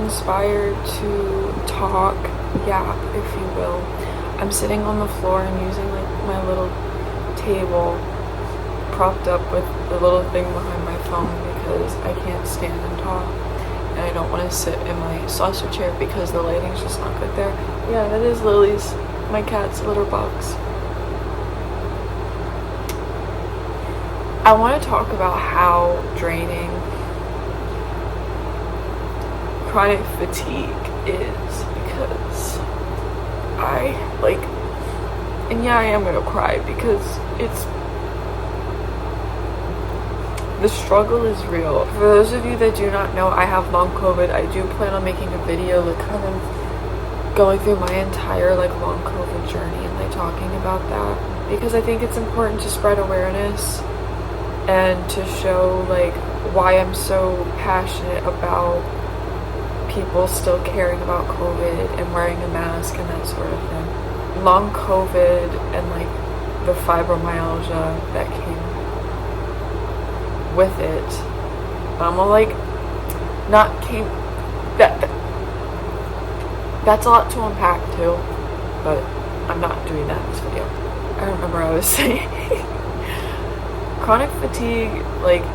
inspired to talk, yap, if you will. I'm sitting on the floor and using like my little table propped up with the little thing behind my phone because I can't stand and talk, and I don't want to sit in my saucer chair because the lighting's just not good there. Yeah, that is Lily's, my cat's litter box. I want to talk about how draining chronic fatigue is, because and yeah, I am gonna cry because the struggle is real. For those of you that do not know, I have long COVID. I do plan on making a video like kind of going through my entire like long COVID journey and like talking about that, because I think it's important to spread awareness and to show like why I'm so passionate about people still caring about COVID and wearing a mask and that sort of thing. Long COVID and like the fibromyalgia that came with it, that's a lot to unpack too, but I'm not doing that in this video. I remember I was saying chronic fatigue, like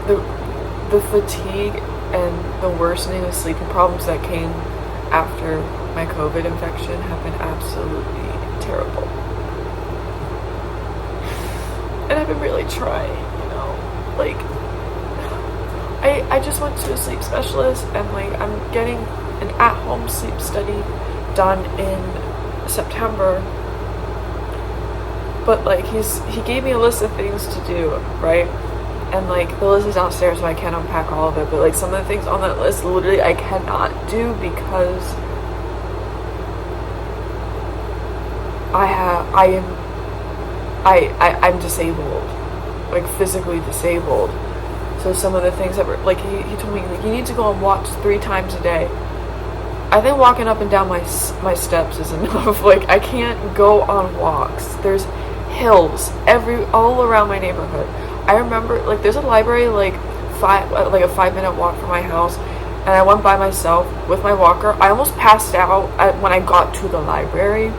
the fatigue and the worsening of sleeping problems that came after my COVID infection have been absolutely terrible. And I've been really trying, you know, like I just went to a sleep specialist, and like I'm getting an at-home sleep study done in September. But like he gave me a list of things to do, right? And like the list is downstairs, so I can't unpack all of it, but like some of the things on that list literally I cannot do because I'm disabled, like physically disabled. So some of the things that were like he told me like you need to go on walks 3 times a day. I think walking up and down my steps is enough. Like I can't go on walks. There's hills all around my neighborhood. I remember like there's a library like a 5-minute walk from my house, and I went by myself with my walker. I almost passed out when I got to the library.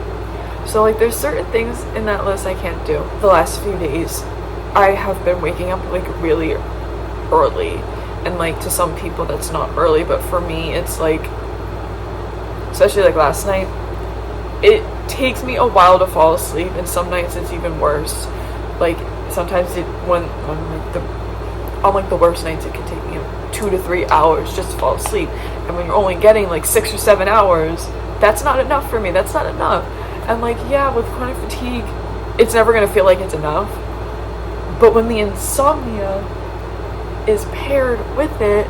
So like there's certain things in that list I can't do. The last few days I have been waking up like really early, and like to some people that's not early, but for me it's like, especially like last night, it takes me a while to fall asleep, and some nights it's even worse. Like sometimes on like the worst nights it can take me 2 to 3 hours just to fall asleep, and when you're only getting like 6 or 7 hours, that's not enough for me. That's not enough. And like, yeah, with chronic fatigue it's never gonna feel like it's enough, but when the insomnia is paired with it,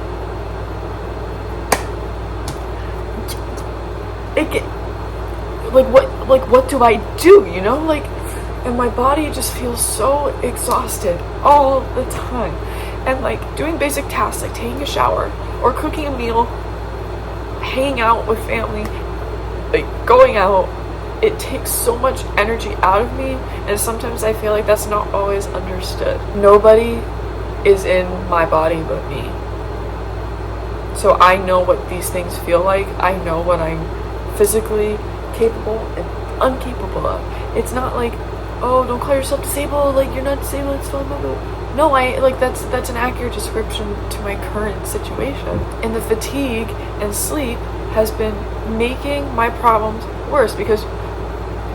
what do I do, you know? Like, and my body just feels so exhausted all the time. And like doing basic tasks like taking a shower or cooking a meal, hanging out with family, like going out, it takes so much energy out of me, and sometimes I feel like that's not always understood. Nobody is in my body but me. So I know what these things feel like. I know what I'm physically capable and incapable of. It's not like, oh, don't call yourself disabled, like you're not disabled, it's fine. No, that's an accurate description to my current situation. And the fatigue and sleep has been making my problems worse, because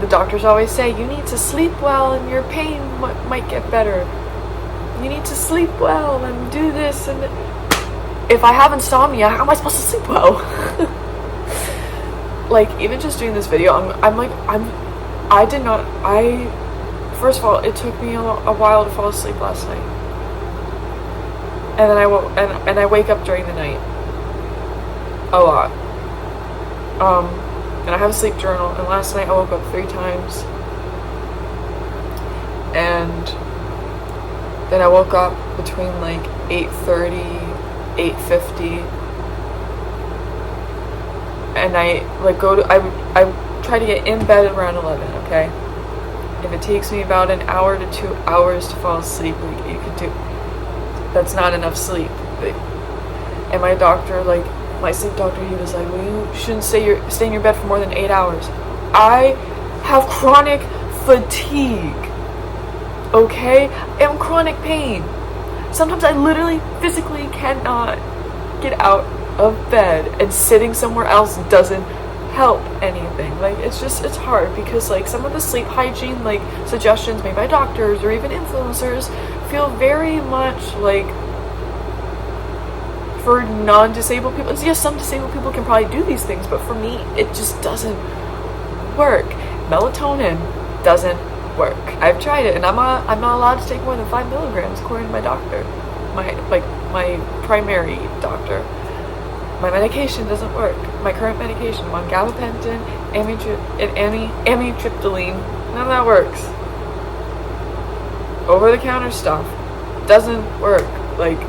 the doctors always say you need to sleep well and your pain might get better. You need to sleep well and do this, and if I have insomnia, how am I supposed to sleep well? Like, even just doing this video, first of all, it took me a while to fall asleep last night. And then I wake up during the night a lot. And I have a sleep journal, and last night I woke up 3 times. And then I woke up between like 8:30, 8:50. And I try to get in bed around 11, okay? If it takes me about an hour to 2 hours to fall asleep, like, that's not enough sleep. And my doctor, like, my sleep doctor, he was like, well, you shouldn't stay in your bed for more than 8 hours. I have chronic fatigue, okay? And chronic pain. Sometimes I literally physically cannot get out of bed, and sitting somewhere else doesn't help anything. Like, it's hard because, like, some of the sleep hygiene, like, suggestions made by doctors or even influencers feel very much like for non-disabled people. Yes, some disabled people can probably do these things, but for me, it just doesn't work. Melatonin doesn't work. I've tried it, and I'm not allowed to take more than 5 milligrams according to my doctor, my primary doctor. My medication doesn't work. My current medication, I'm on gabapentin, amitriptyline, none of that works. Over-the-counter stuff doesn't work. Like,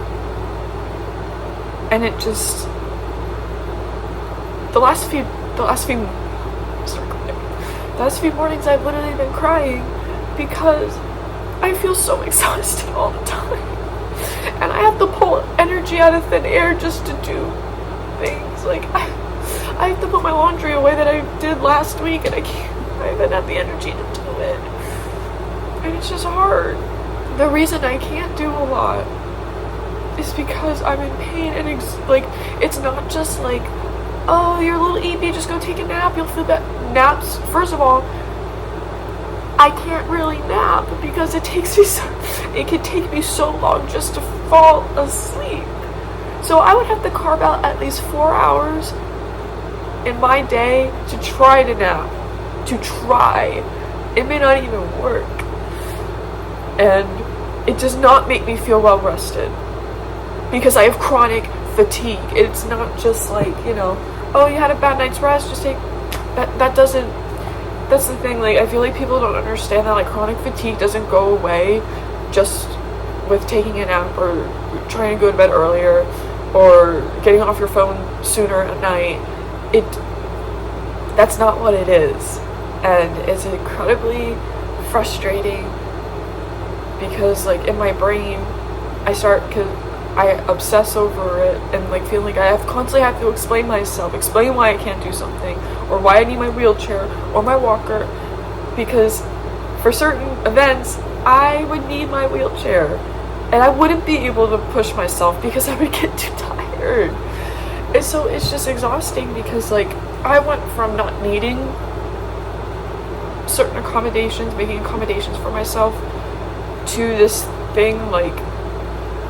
and it just, the last few mornings I've literally been crying because I feel so exhausted all the time, and I have to pull energy out of thin air just to do things. Like, I have to put my laundry away that I did last week, and I haven't had the energy to do it, and it's just hard. The reason I can't do a lot is because I'm in pain, and it's not just like, oh, you're a little EP, just go take a nap, you'll feel better. Naps, first of all, I can't really nap because it can take me so long just to fall asleep. So I would have to carve out at least 4 hours in my day to try to nap. To try. It may not even work. And it does not make me feel well rested, because I have chronic fatigue. It's not just like, oh, you had a bad night's rest, just take that's the thing. Like, I feel like people don't understand that, like, chronic fatigue doesn't go away just with taking a nap or trying to go to bed earlier or getting off your phone sooner at night. That's not what it is. And it's incredibly frustrating because, like, in my brain, because I obsess over it and, like, feeling like I constantly have to explain why I can't do something, or why I need my wheelchair or my walker, because for certain events I would need my wheelchair and I wouldn't be able to push myself because I would get too tired. And so it's just exhausting because, like, I went from not needing certain accommodations, making accommodations for myself, to this thing, like,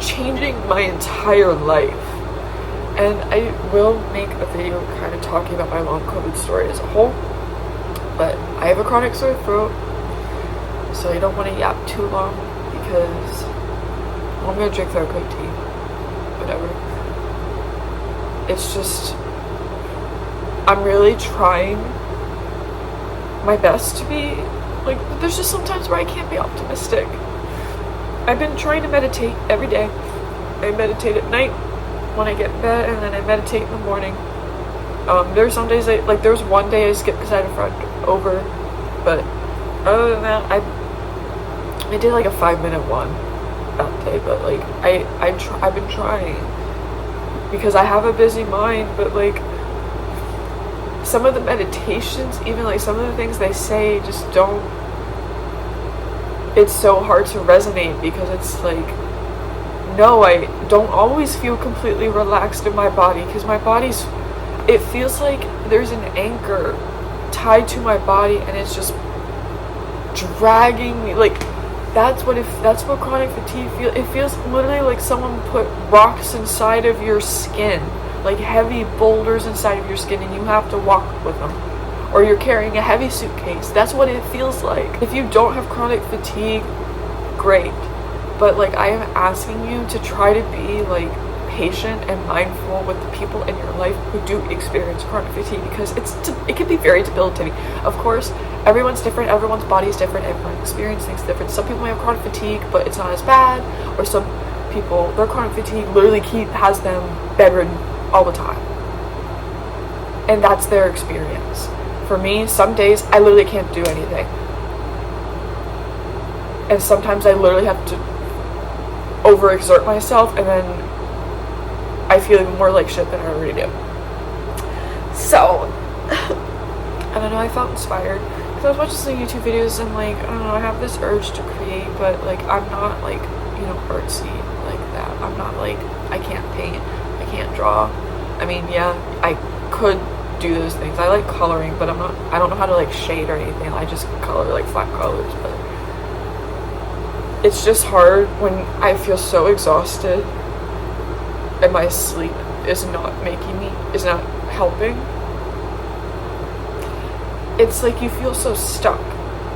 changing my entire life. And I will make a video kind of talking about my long COVID story as a whole, but I have a chronic sore throat, so I don't want to yap too long because I'm going to drink Theracote tea, whatever. It's just, I'm really trying my best to be, like, there's just sometimes where I can't be optimistic. I've been trying to meditate every day. I meditate at night when I get in bed, and then I meditate in the morning. There's some days there was one day I skipped because I had a friend over, but other than that, I did like a 5-minute one that day. But, like, I've been trying because I have a busy mind, but, like, some of the meditations, even, like, some of the things they say just don't, it's so hard to resonate because it's like, no, I don't always feel completely relaxed in my body because my body's, it feels like there's an anchor tied to my body and it's just dragging me. Like, that's what chronic fatigue feels. It feels literally like someone put rocks inside of your skin, like heavy boulders inside of your skin, and you have to walk with them. Or you're carrying a heavy suitcase. That's what it feels like. If you don't have chronic fatigue, great. But, like, I am asking you to try to be, like, patient and mindful with the people in your life who do experience chronic fatigue, because it can be very debilitating. Of course, everyone's different, everyone's body is different, everyone experiences things different. Some people may have chronic fatigue, but it's not as bad. Or some people, their chronic fatigue literally has them bedridden all the time. And that's their experience. For me, some days I literally can't do anything. And sometimes I literally have to overexert myself, and then I feel even more like shit than I already do. So, I don't know, I felt inspired because I was watching some YouTube videos and like, I don't know, I have this urge to create, but like I'm not like, you know, artsy like that. I'm not like, I can't paint, I can't draw. I mean, yeah, I could do those things. I like coloring, but I don't know how to like shade or anything. I just color like flat colors, but it's just hard when I feel so exhausted and my sleep is not helping. It's like you feel so stuck.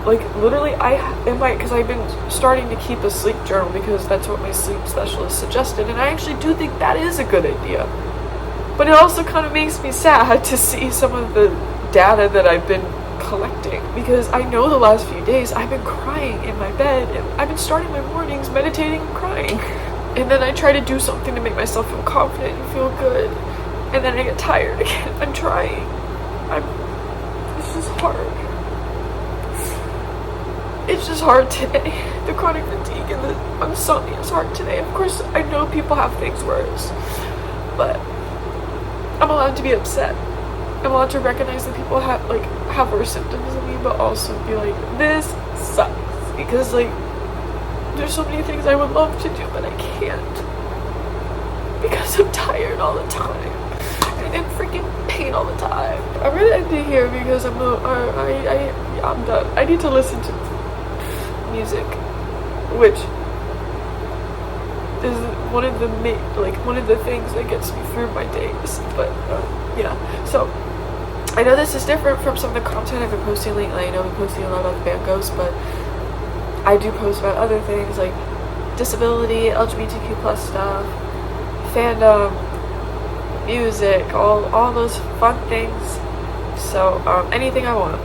Like literally because I've been starting to keep a sleep journal because that's what my sleep specialist suggested, and I actually do think that is a good idea. But it also kind of makes me sad to see some of the data that I've been collecting, because I know the last few days I've been crying in my bed, and I've been starting my mornings meditating and crying. And then I try to do something to make myself feel confident and feel good, and then I get tired again. I'm trying. It's just hard. It's just hard today. The chronic fatigue and the insomnia is hard today. Of course, I know people have things worse, but I'm allowed to be upset. I'm allowed to recognize that people have worse symptoms than me, but also be like, this sucks. Because like, there's so many things I would love to do, but I can't. Because I'm tired all the time. And in freaking pain all the time. I'm gonna end it here because I'm done. I need to listen to music, which is one of the things that gets me through my days. But yeah, so I know this is different from some of the content I've been posting lately. I know I'm posting a lot about Van Goghs, but I do post about other things like disability, LGBTQ plus stuff, fandom, music, all those fun things. So anything I want.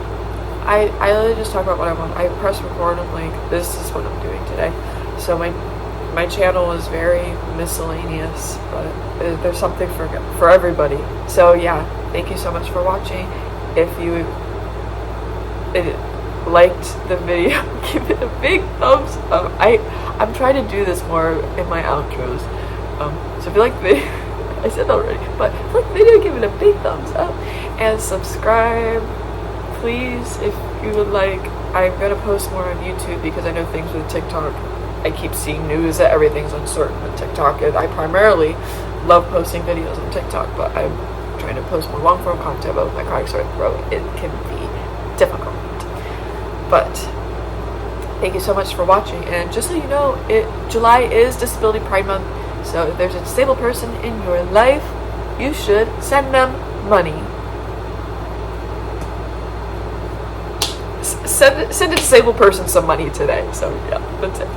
I literally just talk about what I want. I press record. I'm like, this is what I'm doing today. So my channel is very miscellaneous, but there's something for everybody. So yeah, thank you so much for watching. If you liked the video, give it a big thumbs up. I'm trying to do this more in my outros. So if you like the video, I said that already, but if you like the video, give it a big thumbs up and subscribe, please, if you would like. I'm gonna post more on YouTube because I know things with TikTok. I keep seeing news that everything's uncertain with TikTok, and I primarily love posting videos on TikTok, but I'm trying to post more long-form content about my chronic sore throat. It can be difficult. But thank you so much for watching, and just so you know, July is Disability Pride Month, so if there's a disabled person in your life, you should send them money. Send a disabled person some money today. So yeah, that's it.